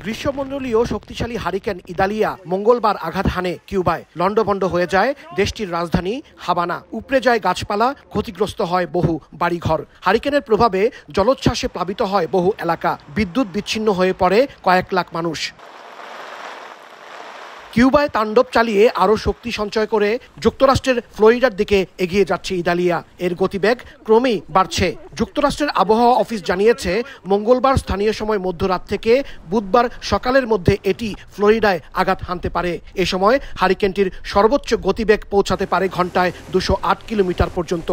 গ্রীষ্মমণ্ডলীয় শক্তিশালী হারিকেন ইদালিয়া মঙ্গলবার আঘাত হানে কিউবায়। লন্ডভন্ড হয়ে যায় দেশটির রাজধানী হাভানা, উপড়ে যায় গাছপালা, ক্ষতিগ্রস্ত হয় বহু বাড়িঘর। হারিকেনের প্রভাবে জলোচ্ছ্বাসে প্লাবিত হয় বহু এলাকা, বিদ্যুৎ বিচ্ছিন্ন হয়ে পড়ে কয়েক লাখ মানুষ। কিউবায় তাণ্ডব চালিয়ে আরও শক্তি সঞ্চয় করে যুক্তরাষ্ট্রের ফ্লোরিডার দিকে এগিয়ে যাচ্ছে ইদালিয়া। এর গতিবেগ ক্রমেই বাড়ছে। যুক্তরাষ্ট্রের আবহাওয়া অফিস জানিয়েছে, মঙ্গলবার স্থানীয় সময় মধ্যরাত থেকে বুধবার সকালের মধ্যে এটি ফ্লোরিডায় আঘাত হানতে পারে। এ সময় হারিকেনটির সর্বোচ্চ গতিবেগ পৌঁছাতে পারে ঘন্টায় 208 কিলোমিটার পর্যন্ত।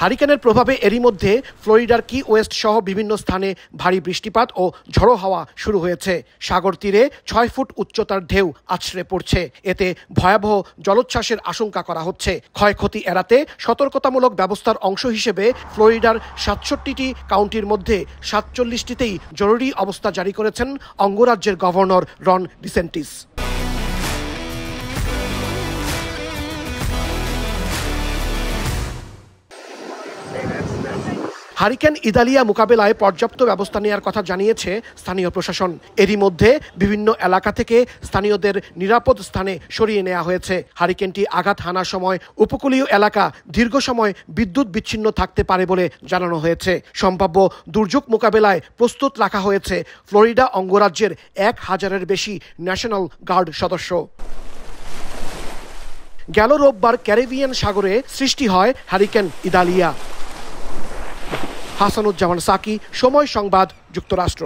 হারিকেনের প্রভাবে এরই মধ্যে ফ্লোরিডার কি ওয়েস্ট সহ বিভিন্ন স্থানে ভারী বৃষ্টিপাত ও ঝড়ো হাওয়া শুরু হয়েছে। সাগর তীরে 6 ফুট উচ্চতার ঢেউ আছড়ে পড়ছে। এতে ভয়াবহ জলোচ্ছ্বাসের আশঙ্কা করা হচ্ছে। ক্ষয়ক্ষতি এড়াতে সতর্কতামূলক ব্যবস্থার অংশ হিসেবে ফ্লোরিডার 67টি কাউন্টির মধ্যে 47টিতেই জরুরি অবস্থা জারি করেছেন অঙ্গরাজ্যের গভর্নর রন ডিসেন্টিস। হারিকেন ইদালিয়া মোকাবেলায় পর্যাপ্ত ব্যবস্থা নেওয়ার কথা জানিয়েছে স্থানীয় প্রশাসন। এরই মধ্যে বিভিন্ন এলাকা থেকে স্থানীয়দের নিরাপদ স্থানে সরিয়ে নেওয়া হয়েছে। হারিকেনটি আঘাত হানার সময় উপকূলীয় এলাকা দীর্ঘ সময় বিদ্যুৎ বিচ্ছিন্ন থাকতে পারে বলে জানানো হয়েছে। সম্ভাব্য দুর্যোগ মোকাবেলায় প্রস্তুত রাখা হয়েছে ফ্লোরিডা অঙ্গরাজ্যের 1000-এর বেশি ন্যাশনাল গার্ড সদস্য। গেল রোববার ক্যারিবিয়ান সাগরে সৃষ্টি হয় হারিকেন ইদালিয়া। হাসানুজ্জামান সাকি, সময় সংবাদ, যুক্তরাষ্ট্র।